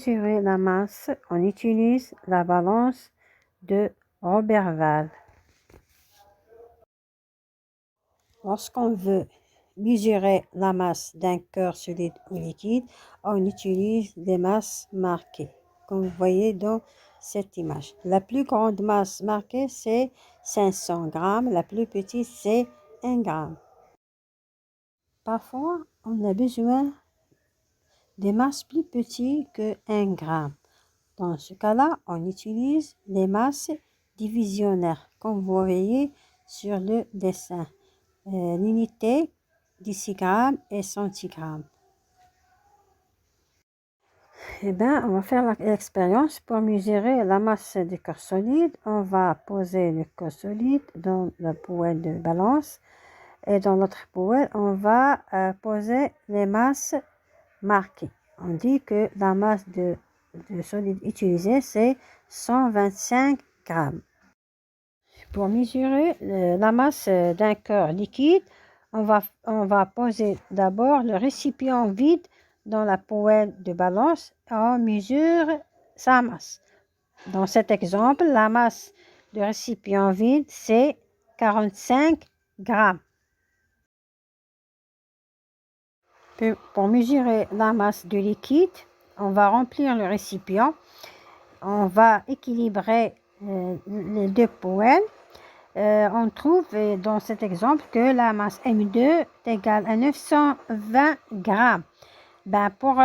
mesurer la masse, on utilise la balance de Roberval. Lorsqu'on veut mesurer la masse d'un cœur solide ou liquide, on utilise des masses marquées, comme vous voyez dans cette image. La plus grande masse marquée, c'est 500 grammes. La plus petite, c'est 1 gramme. Parfois, on a besoin des masses plus petites que 1 gramme. Dans ce cas-là, on utilise les masses divisionnaires, comme vous voyez sur le dessin. L'unité décigrammes et centigrammes. Eh bien, on va faire l'expérience pour mesurer la masse du corps solide. On va poser le corps solide dans la poêle de balance et dans l'autre poêle, on va poser les masses marquées. On dit que la masse de solide utilisée, c'est 125 grammes. Pour mesurer la masse d'un corps liquide, on va poser d'abord le récipient vide dans la poêle de balance et on mesure sa masse. Dans cet exemple, la masse du récipient vide, c'est 45 grammes. Pour mesurer la masse du liquide, on va remplir le récipient. On va équilibrer les deux poêles. On trouve dans cet exemple que la masse M2 est égale à 920 grammes. Ben pour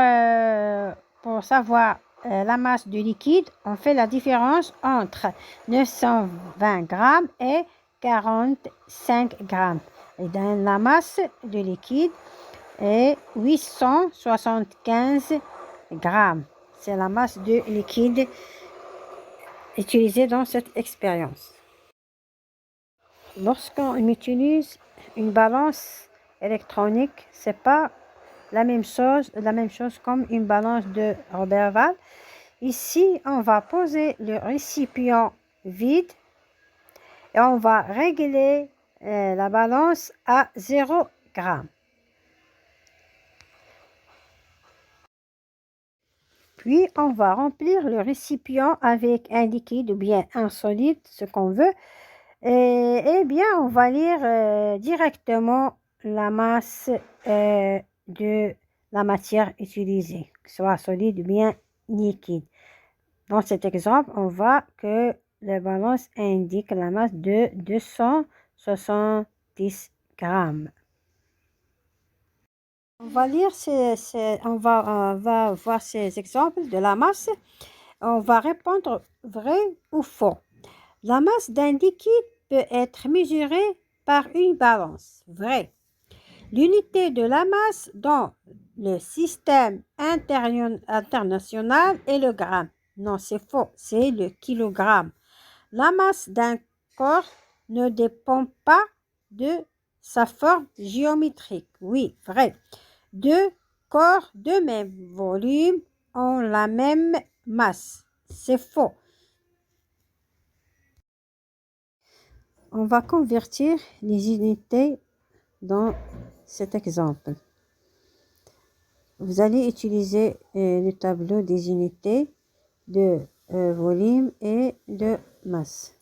savoir la masse du liquide, on fait la différence entre 920 grammes et 45 grammes. Et dans la masse du liquide est 875 grammes. C'est la masse du liquide utilisée dans cette expérience. Lorsqu'on utilise une balance électronique, c'est pas la même chose comme une balance de Roberval. Ici, on va poser le récipient vide et on va régler la balance à 0 g. Puis, on va remplir le récipient avec un liquide ou bien un solide, ce qu'on veut. Eh bien, on va lire directement la masse de la matière utilisée, que ce soit solide ou bien liquide. Dans cet exemple, on voit que la balance indique la masse de 270 grammes. On va lire on va voir ces exemples de la masse. On va répondre vrai ou faux. La masse d'un liquide peut être mesurée par une balance. Vrai. L'unité de la masse dans le système international est le gramme. Non, c'est faux, c'est le kilogramme. La masse d'un corps ne dépend pas de sa forme géométrique. Oui, vrai. Deux corps de même volume ont la même masse. C'est faux. On va convertir les unités dans cet exemple. Vous allez utiliser le tableau des unités de volume et de masse.